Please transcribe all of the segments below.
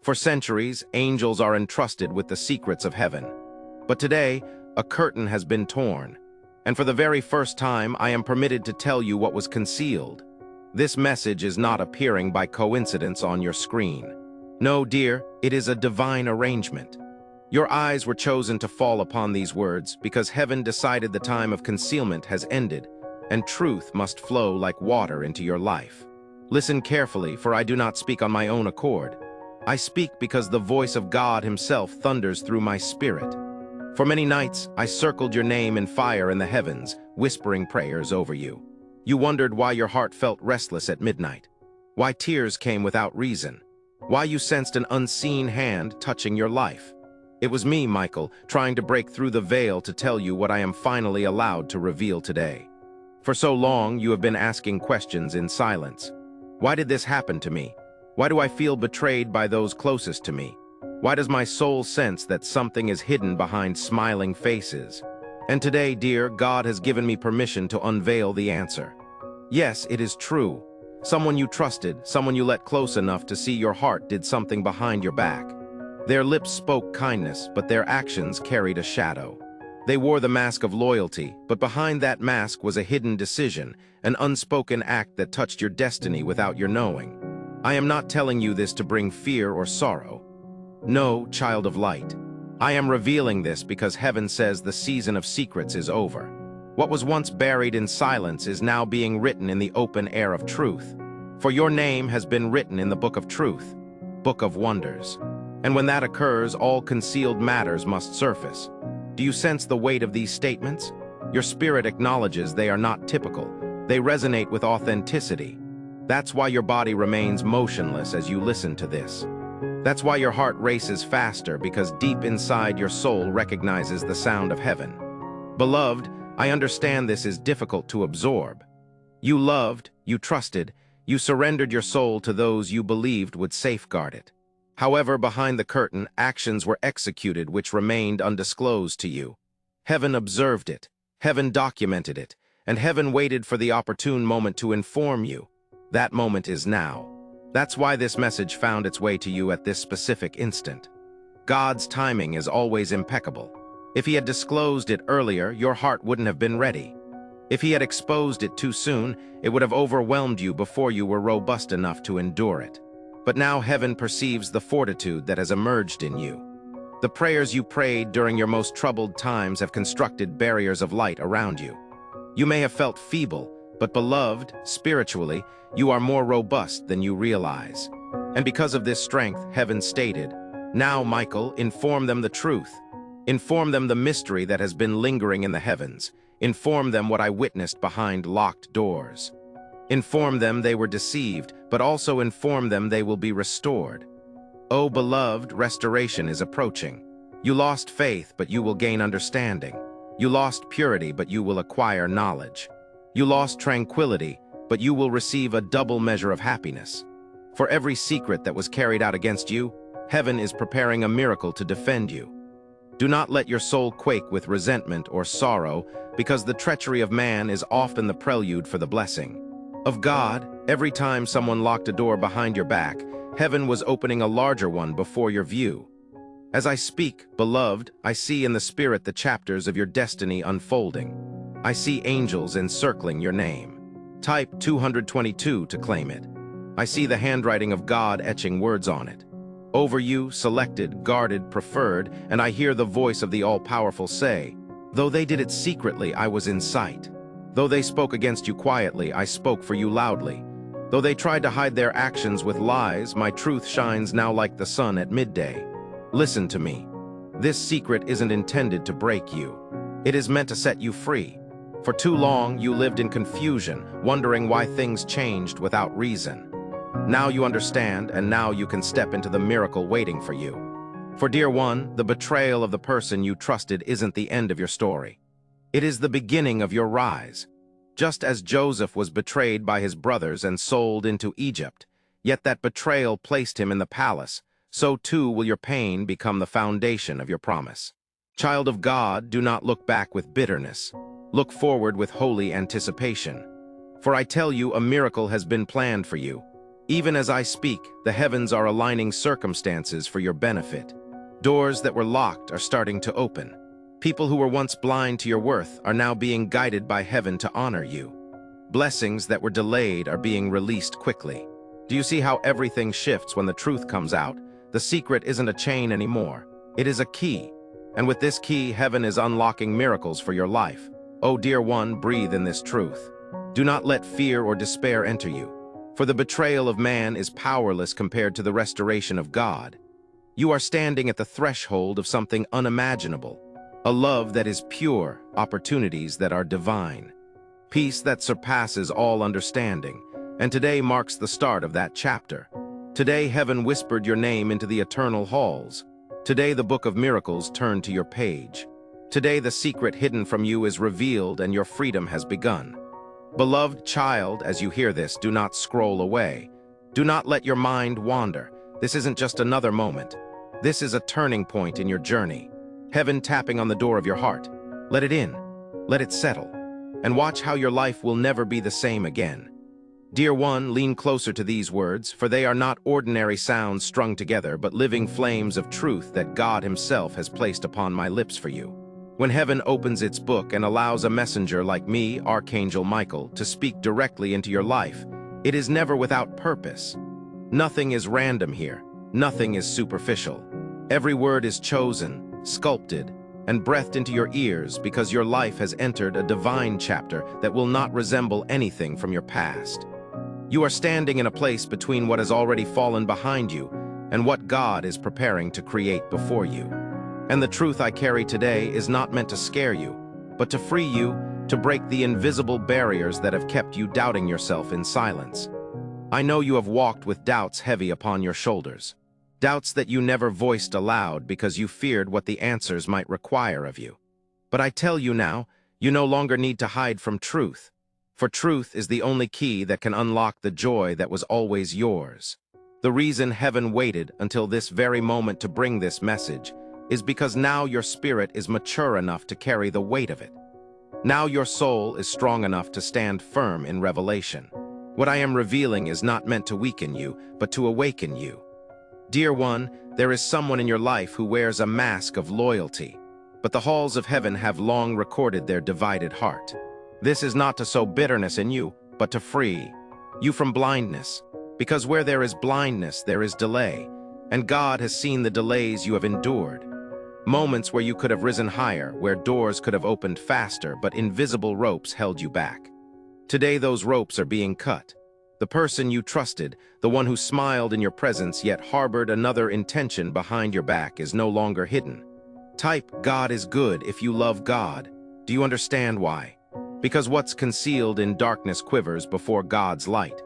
For centuries, angels are entrusted with the secrets of heaven. But today, a curtain has been torn, and for the very first time, I am permitted to tell you what was concealed. This message is not appearing by coincidence on your screen. No, dear, it is a divine arrangement. Your eyes were chosen to fall upon these words because heaven decided the time of concealment has ended, and truth must flow like water into your life. Listen carefully, for I do not speak on my own accord. I speak because the voice of God himself thunders through my spirit. For many nights, I circled your name in fire in the heavens, whispering prayers over you. You wondered why your heart felt restless at midnight, why tears came without reason, why you sensed an unseen hand touching your life. It was me, Michael, trying to break through the veil to tell you what I am finally allowed to reveal today. For so long, you have been asking questions in silence. Why did this happen to me? Why do I feel betrayed by those closest to me? Why does my soul sense that something is hidden behind smiling faces? And today, dear, God has given me permission to unveil the answer. Yes, it is true. Someone you trusted, someone you let close enough to see your heart did something behind your back. Their lips spoke kindness, but their actions carried a shadow. They wore the mask of loyalty, but behind that mask was a hidden decision, an unspoken act that touched your destiny without your knowing. I am not telling you this to bring fear or sorrow. No, child of light. I am revealing this because heaven says the season of secrets is over. What was once buried in silence is now being written in the open air of truth. For your name has been written in the book of truth, book of wonders. And when that occurs, all concealed matters must surface. Do you sense the weight of these statements? Your spirit acknowledges they are not typical. They resonate with authenticity. That's why your body remains motionless as you listen to this. That's why your heart races faster, because deep inside your soul recognizes the sound of heaven. Beloved, I understand this is difficult to absorb. You loved, you trusted, you surrendered your soul to those you believed would safeguard it. However, behind the curtain, actions were executed which remained undisclosed to you. Heaven observed it, heaven documented it, and heaven waited for the opportune moment to inform you. That moment is now. That's why this message found its way to you at this specific instant. God's timing is always impeccable. If he had disclosed it earlier, your heart wouldn't have been ready. If he had exposed it too soon, it would have overwhelmed you before you were robust enough to endure it. But now heaven perceives the fortitude that has emerged in you. The prayers you prayed during your most troubled times have constructed barriers of light around you. You may have felt feeble, but beloved, spiritually, you are more robust than you realize. And because of this strength, heaven stated, "Now, Michael, inform them the truth. Inform them the mystery that has been lingering in the heavens. Inform them what I witnessed behind locked doors. Inform them they were deceived, but also inform them they will be restored. Oh, beloved, restoration is approaching. You lost faith, but you will gain understanding. You lost purity, but you will acquire knowledge. You lost tranquility, but you will receive a double measure of happiness. For every secret that was carried out against you, heaven is preparing a miracle to defend you. Do not let your soul quake with resentment or sorrow, because the treachery of man is often the prelude for the blessing of God. Every time someone locked a door behind your back, heaven was opening a larger one before your view. As I speak, beloved, I see in the spirit the chapters of your destiny unfolding. I see angels encircling your name. Type 222 to claim it. I see the handwriting of God etching words on it. Over you, selected, guarded, preferred, and I hear the voice of the all-powerful say, "Though they did it secretly, I was in sight. Though they spoke against you quietly, I spoke for you loudly. Though they tried to hide their actions with lies, my truth shines now like the sun at midday. Listen to me. This secret isn't intended to break you. It is meant to set you free. For too long, you lived in confusion, wondering why things changed without reason. Now you understand, and now you can step into the miracle waiting for you. For dear one, the betrayal of the person you trusted isn't the end of your story. It is the beginning of your rise. Just as Joseph was betrayed by his brothers and sold into Egypt, yet that betrayal placed him in the palace, so too will your pain become the foundation of your promise. Child of God, do not look back with bitterness. Look forward with holy anticipation. For I tell you, a miracle has been planned for you. Even as I speak, the heavens are aligning circumstances for your benefit. Doors that were locked are starting to open. People who were once blind to your worth are now being guided by heaven to honor you. Blessings that were delayed are being released quickly. Do you see how everything shifts when the truth comes out? The secret isn't a chain anymore. It is a key. And with this key, heaven is unlocking miracles for your life. Oh, dear one, breathe in this truth. Do not let fear or despair enter you. For the betrayal of man is powerless compared to the restoration of God. You are standing at the threshold of something unimaginable. A love that is pure, opportunities that are divine. Peace that surpasses all understanding. And today marks the start of that chapter. Today heaven whispered your name into the eternal halls. Today the book of miracles turned to your page. Today the secret hidden from you is revealed and your freedom has begun. Beloved child, as you hear this, do not scroll away. Do not let your mind wander. This isn't just another moment. This is a turning point in your journey. Heaven tapping on the door of your heart. Let it in. Let it settle. And watch how your life will never be the same again. Dear one, lean closer to these words, for they are not ordinary sounds strung together, but living flames of truth that God Himself has placed upon my lips for you. When heaven opens its book and allows a messenger like me, Archangel Michael, to speak directly into your life, it is never without purpose. Nothing is random here. Nothing is superficial. Every word is chosen, sculpted, and breathed into your ears because your life has entered a divine chapter that will not resemble anything from your past. You are standing in a place between what has already fallen behind you and what God is preparing to create before you. And the truth I carry today is not meant to scare you, but to free you, to break the invisible barriers that have kept you doubting yourself in silence. I know you have walked with doubts heavy upon your shoulders. Doubts that you never voiced aloud because you feared what the answers might require of you. But I tell you now, you no longer need to hide from truth. For truth is the only key that can unlock the joy that was always yours. The reason heaven waited until this very moment to bring this message is because now your spirit is mature enough to carry the weight of it. Now your soul is strong enough to stand firm in revelation. What I am revealing is not meant to weaken you, but to awaken you. Dear one, there is someone in your life who wears a mask of loyalty, but the halls of heaven have long recorded their divided heart. This is not to sow bitterness in you, but to free you from blindness, because where there is blindness, there is delay, and God has seen the delays you have endured. Moments where you could have risen higher, where doors could have opened faster, but invisible ropes held you back. Today those ropes are being cut. The person you trusted, the one who smiled in your presence yet harbored another intention behind your back, is no longer hidden. Type, God is good if you love God. Do you understand why? Because what's concealed in darkness quivers before God's light.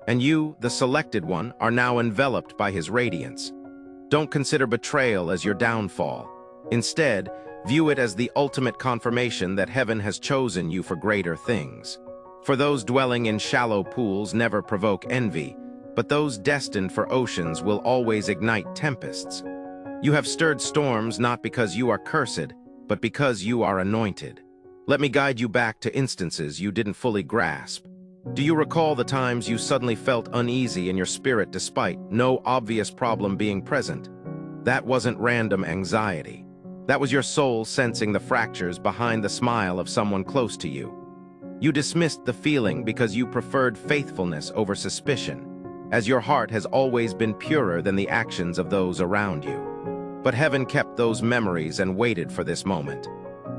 And you, the selected one, are now enveloped by His radiance. Don't consider betrayal as your downfall. Instead, view it as the ultimate confirmation that heaven has chosen you for greater things. For those dwelling in shallow pools never provoke envy, but those destined for oceans will always ignite tempests. You have stirred storms not because you are cursed, but because you are anointed. Let me guide you back to instances you didn't fully grasp. Do you recall the times you suddenly felt uneasy in your spirit despite no obvious problem being present? That wasn't random anxiety. That was your soul sensing the fractures behind the smile of someone close to you. You dismissed the feeling because you preferred faithfulness over suspicion, as your heart has always been purer than the actions of those around you. But heaven kept those memories and waited for this moment.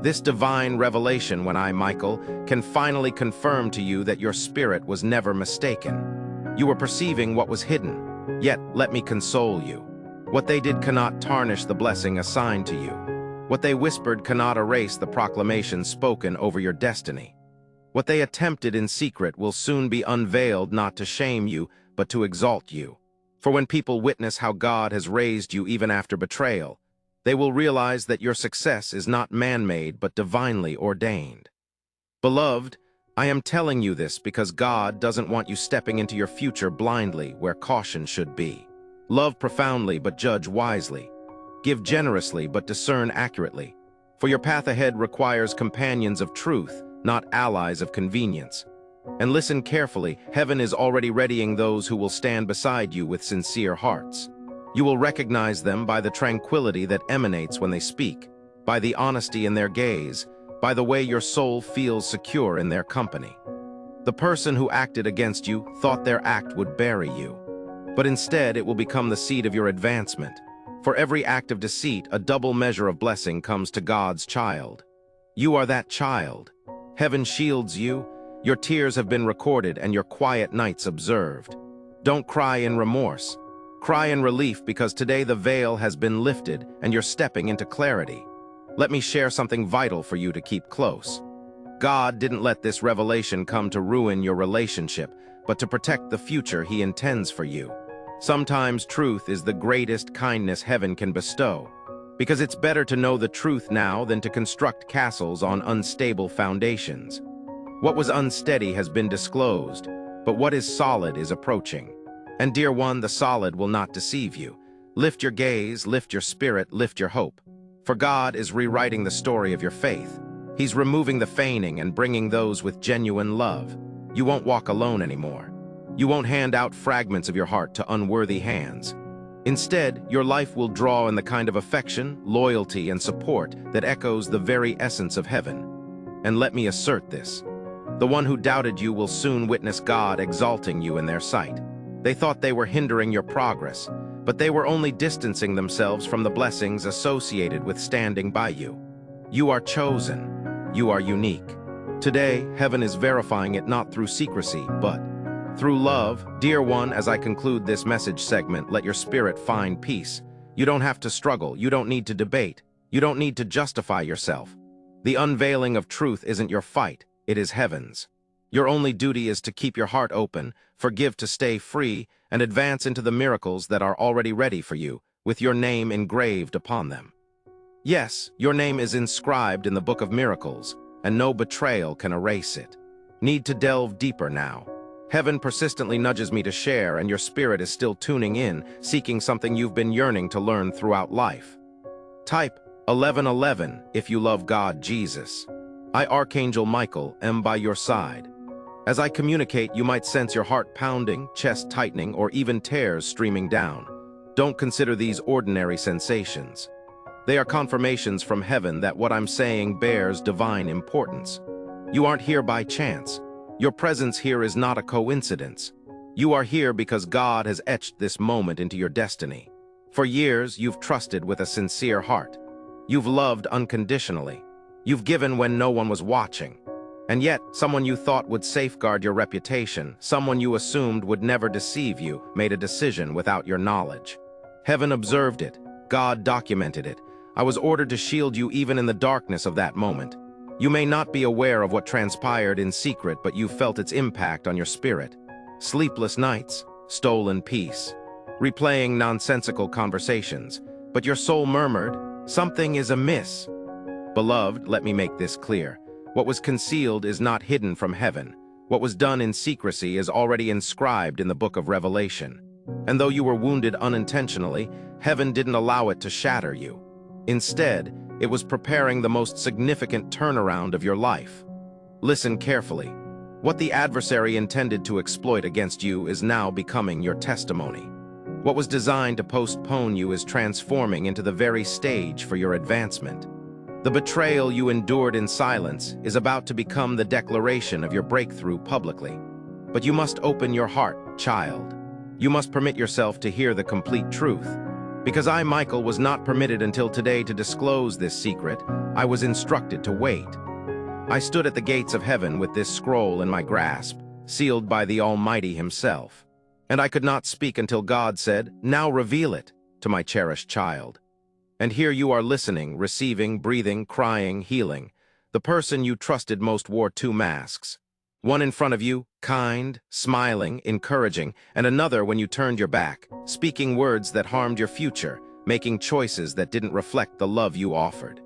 This divine revelation, when I, Michael, can finally confirm to you that your spirit was never mistaken. You were perceiving what was hidden, yet let me console you. What they did cannot tarnish the blessing assigned to you. What they whispered cannot erase the proclamation spoken over your destiny. What they attempted in secret will soon be unveiled, not to shame you, but to exalt you. For when people witness how God has raised you even after betrayal, they will realize that your success is not man-made but divinely ordained. Beloved, I am telling you this because God doesn't want you stepping into your future blindly where caution should be. Love profoundly but judge wisely. Give generously but discern accurately. For your path ahead requires companions of truth, not allies of convenience. And listen carefully, heaven is already readying those who will stand beside you with sincere hearts. You will recognize them by the tranquility that emanates when they speak, by the honesty in their gaze, by the way your soul feels secure in their company. The person who acted against you thought their act would bury you, but instead it will become the seed of your advancement. For every act of deceit, a double measure of blessing comes to God's child. You are that child. Heaven shields you. Your tears have been recorded and your quiet nights observed. Don't cry in remorse. Cry in relief, because today the veil has been lifted and you're stepping into clarity. Let me share something vital for you to keep close. God didn't let this revelation come to ruin your relationship, but to protect the future He intends for you. Sometimes truth is the greatest kindness heaven can bestow, because it's better to know the truth now than to construct castles on unstable foundations. What was unsteady has been disclosed, but what is solid is approaching. And dear one, the solid will not deceive you. Lift your gaze, lift your spirit, lift your hope. For God is rewriting the story of your faith. He's removing the feigning and bringing those with genuine love. You won't walk alone anymore. You won't hand out fragments of your heart to unworthy hands. Instead, your life will draw in the kind of affection, loyalty, and support that echoes the very essence of heaven. And let me assert this. The one who doubted you will soon witness God exalting you in their sight. They thought they were hindering your progress, but they were only distancing themselves from the blessings associated with standing by you. You are chosen. You are unique. Today, heaven is verifying it not through secrecy, but through love. Dear one, as I conclude this message segment, let your spirit find peace. You don't have to struggle. You don't need to debate. You don't need to justify yourself. The unveiling of truth isn't your fight. It is heaven's. Your only duty is to keep your heart open, forgive to stay free, and advance into the miracles that are already ready for you, with your name engraved upon them. Yes, your name is inscribed in the book of miracles, and no betrayal can erase it. Need to delve deeper now. Heaven persistently nudges me to share, and your spirit is still tuning in, seeking something you've been yearning to learn throughout life. Type 1111 if you love God, Jesus. I, Archangel Michael, am by your side. As I communicate, you might sense your heart pounding, chest tightening, or even tears streaming down. Don't consider these ordinary sensations. They are confirmations from heaven that what I'm saying bears divine importance. You aren't here by chance. Your presence here is not a coincidence. You are here because God has etched this moment into your destiny. For years, you've trusted with a sincere heart. You've loved unconditionally. You've given when no one was watching. And yet, someone you thought would safeguard your reputation, someone you assumed would never deceive you, made a decision without your knowledge. Heaven observed it. God documented it. I was ordered to shield you even in the darkness of that moment. You may not be aware of what transpired in secret, but you felt its impact on your spirit. Sleepless nights, stolen peace, replaying nonsensical conversations. But your soul murmured, "Something is amiss." Beloved, let me make this clear. What was concealed is not hidden from heaven. What was done in secrecy is already inscribed in the book of Revelation. And though you were wounded unintentionally, heaven didn't allow it to shatter you. Instead, it was preparing the most significant turnaround of your life. Listen carefully. What the adversary intended to exploit against you is now becoming your testimony. What was designed to postpone you is transforming into the very stage for your advancement. The betrayal you endured in silence is about to become the declaration of your breakthrough publicly. But you must open your heart, child. You must permit yourself to hear the complete truth. Because I, Michael, was not permitted until today to disclose this secret, I was instructed to wait. I stood at the gates of heaven with this scroll in my grasp, sealed by the Almighty Himself. And I could not speak until God said, "Now reveal it," to my cherished child. And here you are listening, receiving, breathing, crying, healing. The person you trusted most wore two masks. One in front of you, kind, smiling, encouraging, and another when you turned your back, speaking words that harmed your future, making choices that didn't reflect the love you offered.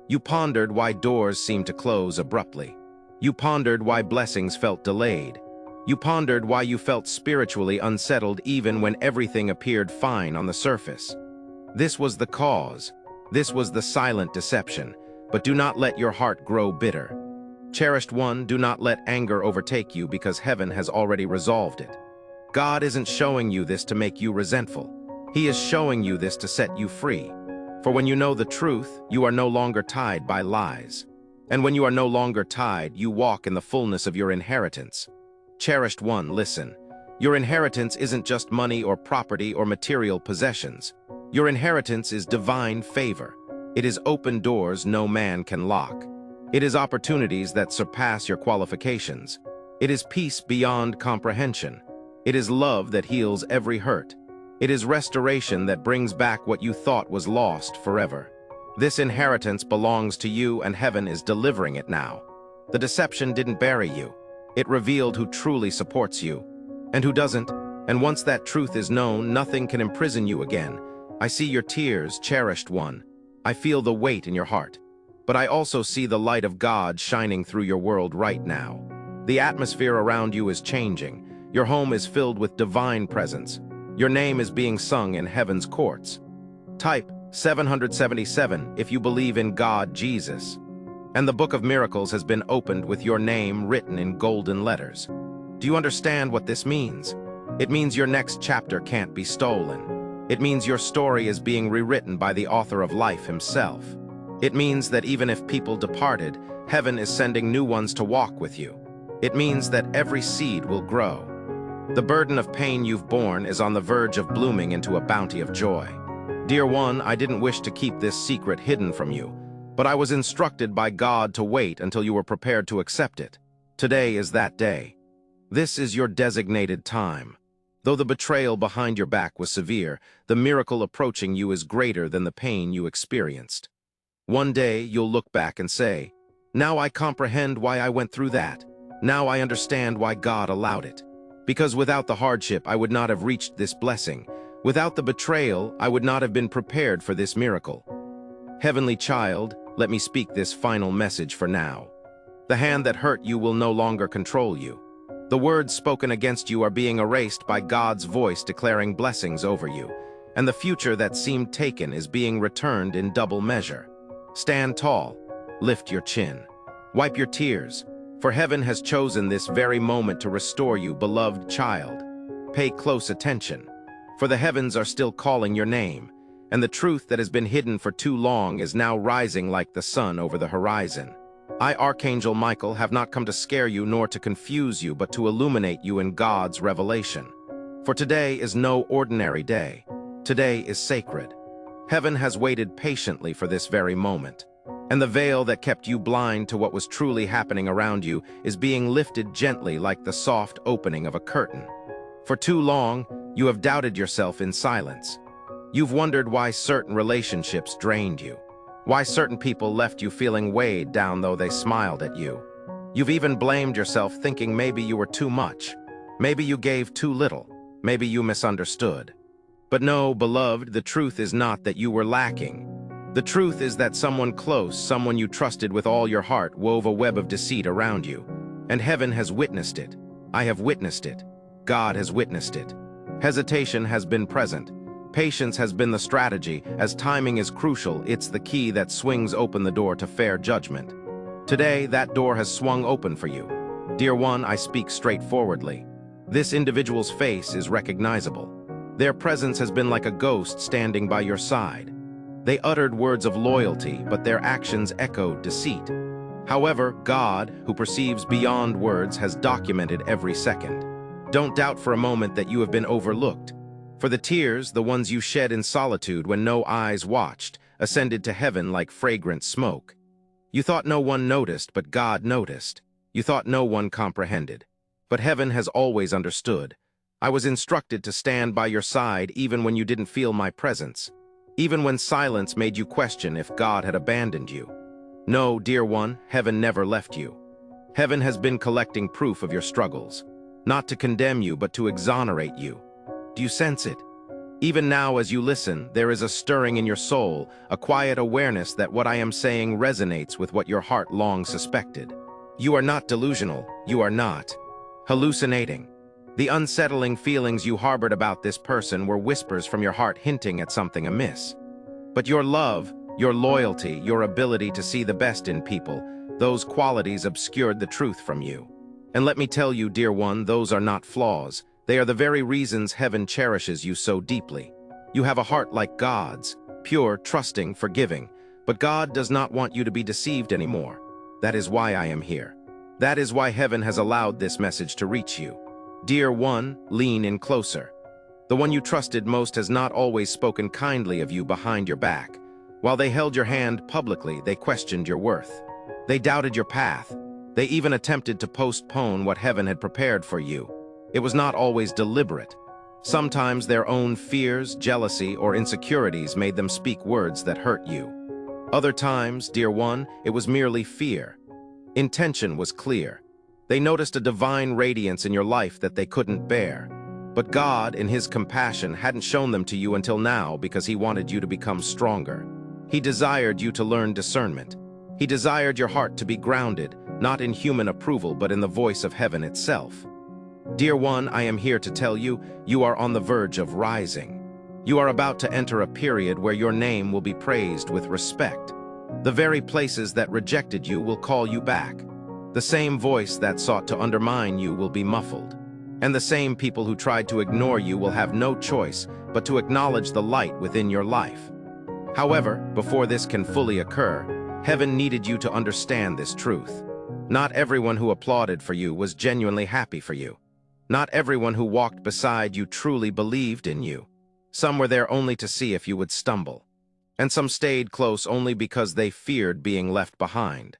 You pondered why doors seemed to close abruptly. You pondered why blessings felt delayed. You pondered why you felt spiritually unsettled even when everything appeared fine on the surface. This was the cause. This was the silent deception. But do not let your heart grow bitter. Cherished one, do not let anger overtake you because heaven has already resolved it. God isn't showing you this to make you resentful. He is showing you this to set you free. For when you know the truth, you are no longer tied by lies. And when you are no longer tied, you walk in the fullness of your inheritance. Cherished one, listen. Your inheritance isn't just money or property or material possessions. Your inheritance is divine favor. It is open doors no man can lock. It is opportunities that surpass your qualifications. It is peace beyond comprehension. It is love that heals every hurt. It is restoration that brings back what you thought was lost forever. This inheritance belongs to you, and heaven is delivering it now. The deception didn't bury you. It revealed who truly supports you and who doesn't. And once that truth is known, nothing can imprison you again. I see your tears, cherished one. I feel the weight in your heart. But I also see the light of God shining through your world right now. The atmosphere around you is changing. Your home is filled with divine presence. Your name is being sung in heaven's courts. Type 777 if you believe in God, Jesus. And the book of miracles has been opened with your name written in golden letters. Do you understand what this means? It means your next chapter can't be stolen. It means your story is being rewritten by the author of life himself. It means that even if people departed, heaven is sending new ones to walk with you. It means that every seed will grow. The burden of pain you've borne is on the verge of blooming into a bounty of joy. Dear one, I didn't wish to keep this secret hidden from you, but I was instructed by God to wait until you were prepared to accept it. Today is that day. This is your designated time. Though the betrayal behind your back was severe, the miracle approaching you is greater than the pain you experienced. One day you'll look back and say, "Now I comprehend why I went through that. Now I understand why God allowed it. Because without the hardship, I would not have reached this blessing. Without the betrayal, I would not have been prepared for this miracle." Heavenly child, let me speak this final message for now. The hand that hurt you will no longer control you. The words spoken against you are being erased by God's voice declaring blessings over you, and the future that seemed taken is being returned in double measure. Stand tall, lift your chin, wipe your tears, for heaven has chosen this very moment to restore you, beloved child. Pay close attention, for the heavens are still calling your name, and the truth that has been hidden for too long is now rising like the sun over the horizon. I, Archangel Michael, have not come to scare you nor to confuse you, but to illuminate you in God's revelation. For today is no ordinary day. Today is sacred. Heaven has waited patiently for this very moment, and the veil that kept you blind to what was truly happening around you is being lifted gently like the soft opening of a curtain. For too long, you have doubted yourself in silence. You've wondered why certain relationships drained you, why certain people left you feeling weighed down though they smiled at you. You've even blamed yourself, thinking maybe you were too much, maybe you gave too little, maybe you misunderstood. But no, beloved, the truth is not that you were lacking. The truth is that someone close, someone you trusted with all your heart, wove a web of deceit around you. And heaven has witnessed it. I have witnessed it. God has witnessed it. Hesitation has been present. Patience has been the strategy. As timing is crucial, it's the key that swings open the door to fair judgment. Today, that door has swung open for you. Dear one, I speak straightforwardly. This individual's face is recognizable. Their presence has been like a ghost standing by your side. They uttered words of loyalty, but their actions echoed deceit. However, God, who perceives beyond words, has documented every second. Don't doubt for a moment that you have been overlooked. For the tears, the ones you shed in solitude when no eyes watched, ascended to heaven like fragrant smoke. You thought no one noticed, but God noticed. You thought no one comprehended, but heaven has always understood. I was instructed to stand by your side even when you didn't feel my presence, even when silence made you question if God had abandoned you. No, dear one, heaven never left you. Heaven has been collecting proof of your struggles, not to condemn you, but to exonerate you. Do you sense it? Even now as you listen, there is a stirring in your soul, a quiet awareness that what I am saying resonates with what your heart long suspected. You are not delusional, you are not hallucinating. The unsettling feelings you harbored about this person were whispers from your heart hinting at something amiss. But your love, your loyalty, your ability to see the best in people those qualities obscured the truth from you. And let me tell you, dear one, those are not flaws. They are the very reasons heaven cherishes you so deeply. You have a heart like God's, pure, trusting, forgiving. But God does not want you to be deceived anymore. That is why I am here. That is why heaven has allowed this message to reach you. Dear one, lean in closer. The one you trusted most has not always spoken kindly of you behind your back. While they held your hand publicly, they questioned your worth. They doubted your path. They even attempted to postpone what heaven had prepared for you. It was not always deliberate. Sometimes their own fears, jealousy, or insecurities made them speak words that hurt you. Other times, dear one, it was merely fear. Intention was clear. They noticed a divine radiance in your life that they couldn't bear. But God, in His compassion, hadn't shown them to you until now because He wanted you to become stronger. He desired you to learn discernment. He desired your heart to be grounded, not in human approval but in the voice of heaven itself. Dear one, I am here to tell you, you are on the verge of rising. You are about to enter a period where your name will be praised with respect. The very places that rejected you will call you back. The same voice that sought to undermine you will be muffled. And the same people who tried to ignore you will have no choice but to acknowledge the light within your life. However, before this can fully occur, heaven needed you to understand this truth. Not everyone who applauded for you was genuinely happy for you. Not everyone who walked beside you truly believed in you. Some were there only to see if you would stumble. And some stayed close only because they feared being left behind.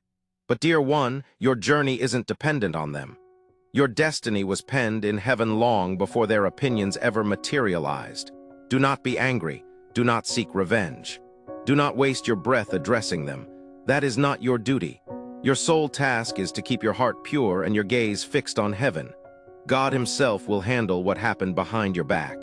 But dear one, your journey isn't dependent on them. Your destiny was penned in heaven long before their opinions ever materialized. Do not be angry. Do not seek revenge. Do not waste your breath addressing them. That is not your duty. Your sole task is to keep your heart pure and your gaze fixed on heaven. God Himself will handle what happened behind your back.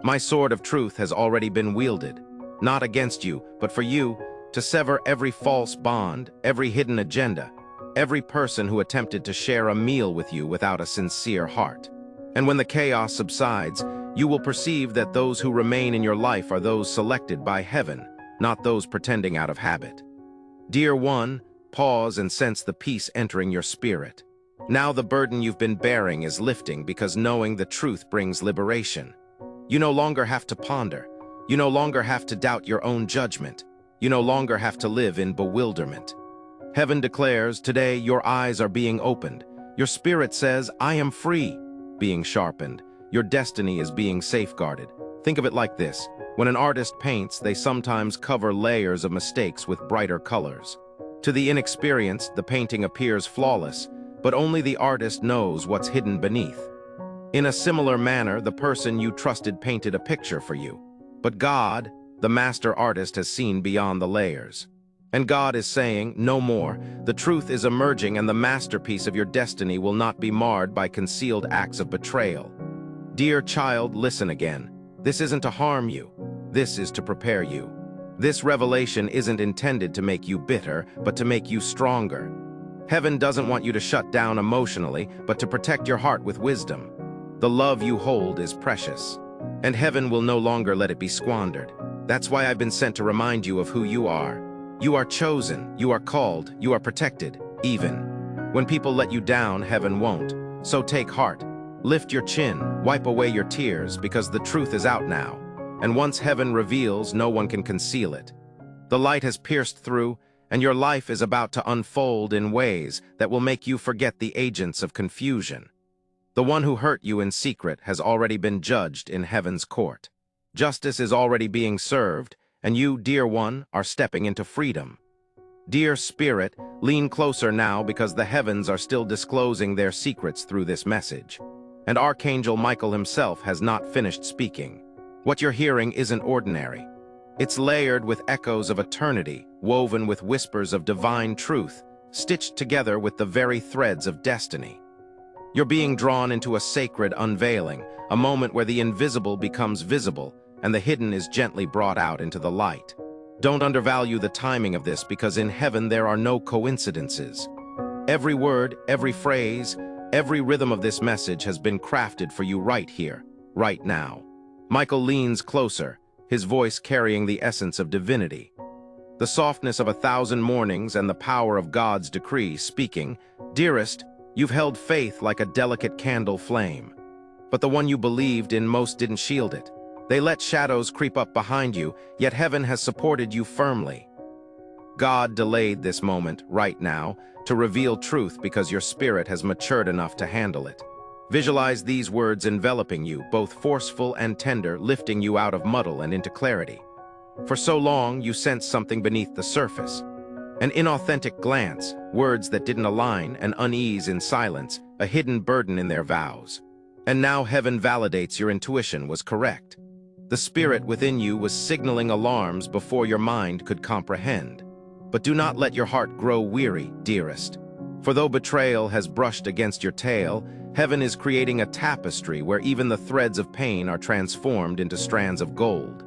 My sword of truth has already been wielded, not against you, but for you, to sever every false bond, every hidden agenda, every person who attempted to share a meal with you without a sincere heart. And when the chaos subsides, you will perceive that those who remain in your life are those selected by heaven, not those pretending out of habit. Dear one, pause and sense the peace entering your spirit. Now the burden you've been bearing is lifting because knowing the truth brings liberation. You no longer have to ponder. You no longer have to doubt your own judgment. You no longer have to live in bewilderment. Heaven declares, today your eyes are being opened. Your spirit says, I am free, being sharpened. Your destiny is being safeguarded. Think of it like this. When an artist paints, they sometimes cover layers of mistakes with brighter colors. To the inexperienced, the painting appears flawless, but only the artist knows what's hidden beneath. In a similar manner, the person you trusted painted a picture for you. But God, the master artist, has seen beyond the layers. And God is saying, no more. The truth is emerging and the masterpiece of your destiny will not be marred by concealed acts of betrayal. Dear child, listen again. This isn't to harm you. This is to prepare you. This revelation isn't intended to make you bitter, but to make you stronger. Heaven doesn't want you to shut down emotionally, but to protect your heart with wisdom. The love you hold is precious, and heaven will no longer let it be squandered. That's why I've been sent to remind you of who you are. You are chosen, you are called, you are protected, even. When people let you down, heaven won't. So take heart. Lift your chin, wipe away your tears, because the truth is out now. And once heaven reveals, no one can conceal it. The light has pierced through, and your life is about to unfold in ways that will make you forget the agents of confusion. The one who hurt you in secret has already been judged in heaven's court. Justice is already being served, and you, dear one, are stepping into freedom. Dear spirit, lean closer now because the heavens are still disclosing their secrets through this message. And Archangel Michael himself has not finished speaking. What you're hearing isn't ordinary. It's layered with echoes of eternity, woven with whispers of divine truth, stitched together with the very threads of destiny. You're being drawn into a sacred unveiling, a moment where the invisible becomes visible and the hidden is gently brought out into the light. Don't undervalue the timing of this because in heaven there are no coincidences. Every word, every phrase, every rhythm of this message has been crafted for you right here, right now. Michael leans closer, his voice carrying the essence of divinity. the softness of 1,000 mornings and the power of God's decree, speaking, "Dearest, you've held faith like a delicate candle flame. But the one you believed in most didn't shield it. They let shadows creep up behind you, yet heaven has supported you firmly." God delayed this moment, right now, to reveal truth because your spirit has matured enough to handle it. Visualize these words enveloping you, both forceful and tender, lifting you out of muddle and into clarity. For so long, you sensed something beneath the surface. An inauthentic glance, words that didn't align, an unease in silence, a hidden burden in their vows. And now heaven validates your intuition was correct. The spirit within you was signaling alarms before your mind could comprehend. But do not let your heart grow weary, dearest. For though betrayal has brushed against your tail, heaven is creating a tapestry where even the threads of pain are transformed into strands of gold.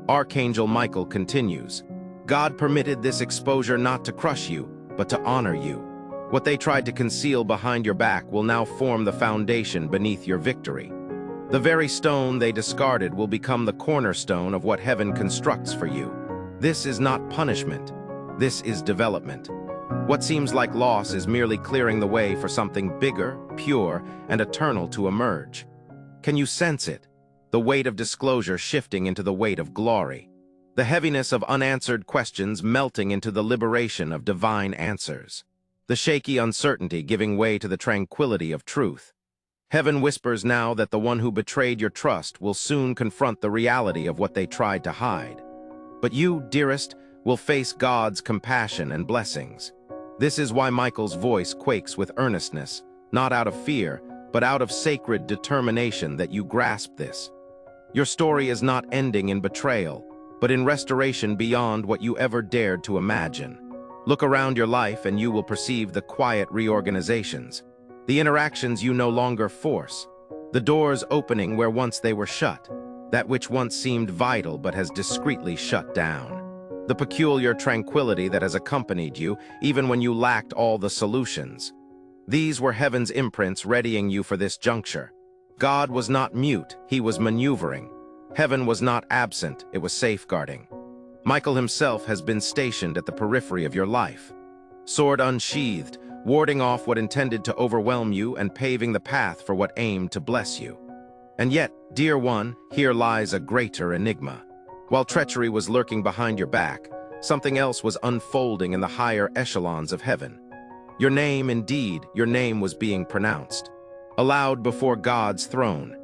Archangel Michael continues, "God permitted this exposure not to crush you, but to honor you. What they tried to conceal behind your back will now form the foundation beneath your victory. The very stone they discarded will become the cornerstone of what heaven constructs for you. This is not punishment. This is development. What seems like loss is merely clearing the way for something bigger, pure, and eternal to emerge. Can you sense it? The weight of disclosure shifting into the weight of glory. The heaviness of unanswered questions melting into the liberation of divine answers. The shaky uncertainty giving way to the tranquility of truth. Heaven whispers now that the one who betrayed your trust will soon confront the reality of what they tried to hide. But you, dearest, will face God's compassion and blessings. This is why Michael's voice quakes with earnestness, not out of fear, but out of sacred determination that you grasp this. Your story is not ending in betrayal, but in restoration beyond what you ever dared to imagine. Look around your life and you will perceive the quiet reorganizations, the interactions you no longer force, the doors opening where once they were shut, that which once seemed vital but has discreetly shut down. The peculiar tranquility that has accompanied you even when you lacked all the solutions. These were heaven's imprints readying you for this juncture. God was not mute, he was maneuvering. Heaven was not absent, it was safeguarding. Michael himself has been stationed at the periphery of your life. Sword unsheathed, warding off what intended to overwhelm you and paving the path for what aimed to bless you. And yet, dear one, here lies a greater enigma. While treachery was lurking behind your back, something else was unfolding in the higher echelons of heaven. Your name, indeed, your name was being pronounced. Aloud before God's throne.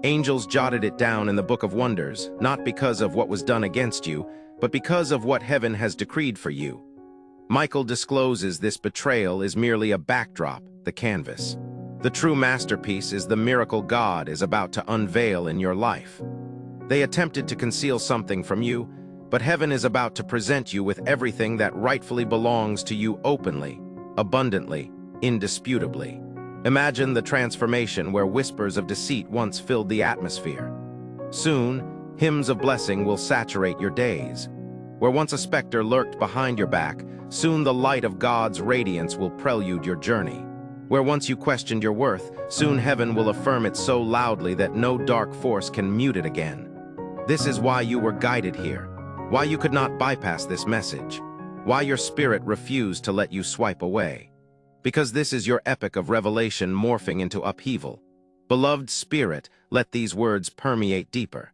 Angels jotted it down in the Book of Wonders, not because of what was done against you, but because of what heaven has decreed for you. Michael discloses this betrayal is merely a backdrop, the canvas. The true masterpiece is the miracle God is about to unveil in your life. They attempted to conceal something from you, but heaven is about to present you with everything that rightfully belongs to you openly, abundantly, indisputably. Imagine the transformation where whispers of deceit once filled the atmosphere. Soon, hymns of blessing will saturate your days. Where once a specter lurked behind your back, soon the light of God's radiance will prelude your journey. Where once you questioned your worth, soon heaven will affirm it so loudly that no dark force can mute it again. This is why you were guided here, why you could not bypass this message, why your spirit refused to let you swipe away. Because this is your epic of revelation morphing into upheaval. Beloved spirit, let these words permeate deeper.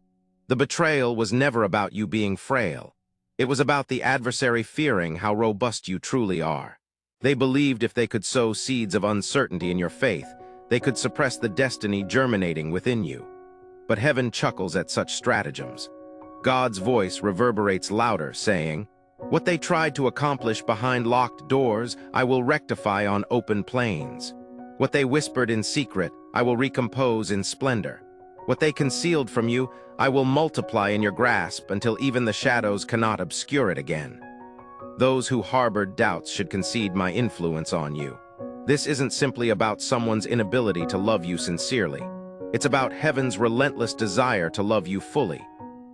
The betrayal was never about you being frail. It was about the adversary fearing how robust you truly are. They believed if they could sow seeds of uncertainty in your faith, they could suppress the destiny germinating within you. But heaven chuckles at such stratagems. God's voice reverberates louder, saying, "What they tried to accomplish behind locked doors, I will rectify on open plains. What they whispered in secret, I will recompose in splendor. What they concealed from you, I will multiply in your grasp until even the shadows cannot obscure it again." Those who harbored doubts should concede my influence on you. This isn't simply about someone's inability to love you sincerely. It's about heaven's relentless desire to love you fully.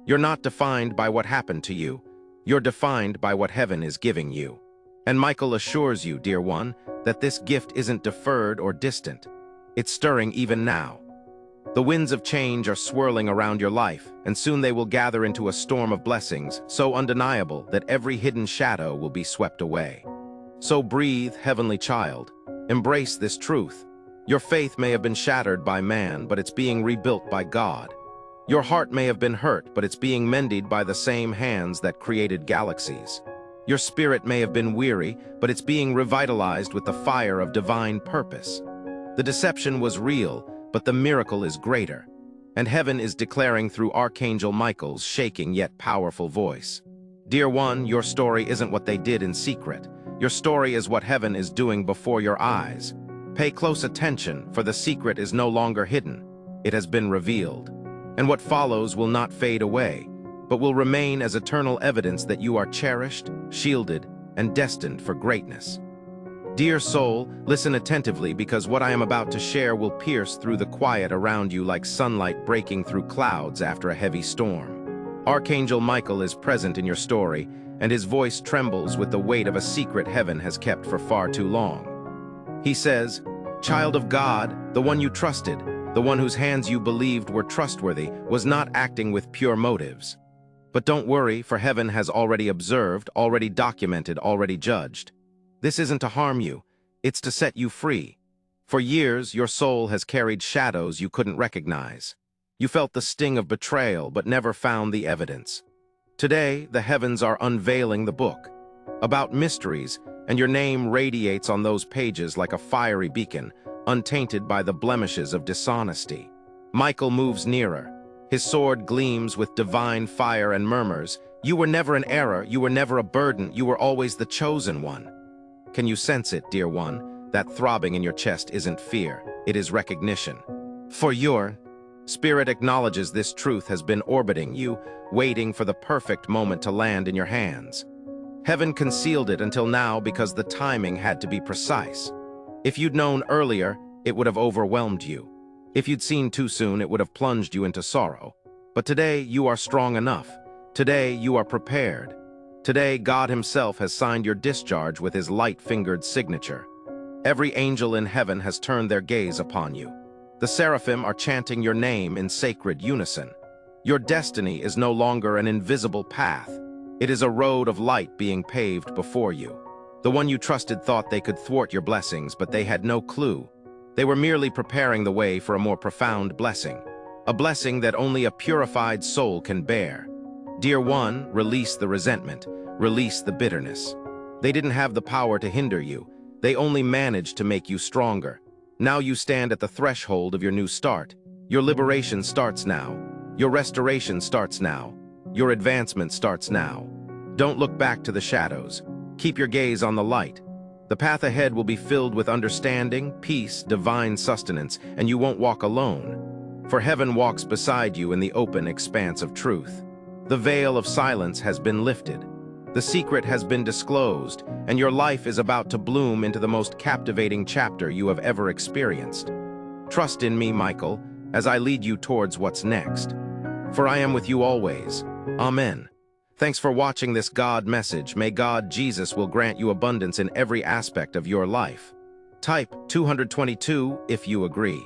You're not defined by what happened to you. You're defined by what heaven is giving you. And Michael assures you, dear one, that this gift isn't deferred or distant. It's stirring even now. The winds of change are swirling around your life, and soon they will gather into a storm of blessings so undeniable that every hidden shadow will be swept away. So breathe, heavenly child. Embrace this truth. Your faith may have been shattered by man, but it's being rebuilt by God. Your heart may have been hurt, but it's being mended by the same hands that created galaxies. Your spirit may have been weary, but it's being revitalized with the fire of divine purpose. The deception was real, but the miracle is greater. And heaven is declaring through Archangel Michael's shaking yet powerful voice. Dear one, your story isn't what they did in secret. Your story is what heaven is doing before your eyes. Pay close attention, for the secret is no longer hidden. It has been revealed. And what follows will not fade away, but will remain as eternal evidence that you are cherished, shielded, and destined for greatness. Dear soul, listen attentively, because what I am about to share will pierce through the quiet around you like sunlight breaking through clouds after a heavy storm. Archangel Michael is present in your story, and his voice trembles with the weight of a secret heaven has kept for far too long. He says, "Child of God, the one you trusted, the one whose hands you believed were trustworthy, was not acting with pure motives. But don't worry, for heaven has already observed, already documented, already judged. This isn't to harm you, it's to set you free. For years, your soul has carried shadows you couldn't recognize. You felt the sting of betrayal, but never found the evidence. Today, the heavens are unveiling the book about mysteries, and your name radiates on those pages like a fiery beacon, untainted by the blemishes of dishonesty. Michael moves nearer. His sword gleams with divine fire and murmurs, "You were never an error, you were never a burden, you were always the chosen one." Can you sense it, dear one? That throbbing in your chest isn't fear, it is recognition. For your spirit acknowledges this truth has been orbiting you, waiting for the perfect moment to land in your hands. Heaven concealed it until now because the timing had to be precise. If you'd known earlier, it would have overwhelmed you. If you'd seen too soon, it would have plunged you into sorrow. But today, you are strong enough. Today, you are prepared. Today, God Himself has signed your discharge with His light-fingered signature. Every angel in heaven has turned their gaze upon you. The seraphim are chanting your name in sacred unison. Your destiny is no longer an invisible path. It is a road of light being paved before you. The one you trusted thought they could thwart your blessings, but they had no clue. They were merely preparing the way for a more profound blessing, a blessing that only a purified soul can bear. Dear one, release the resentment, release the bitterness. They didn't have the power to hinder you. They only managed to make you stronger. Now you stand at the threshold of your new start. Your liberation starts now. Your restoration starts now. Your advancement starts now. Don't look back to the shadows. Keep your gaze on the light. The path ahead will be filled with understanding, peace, divine sustenance, and you won't walk alone. For heaven walks beside you in the open expanse of truth. The veil of silence has been lifted. The secret has been disclosed, and your life is about to bloom into the most captivating chapter you have ever experienced. Trust in me, Michael, as I lead you towards what's next. For I am with you always. Amen. Thanks for watching this God message. May God, Jesus, will grant you abundance in every aspect of your life. Type 222 if you agree.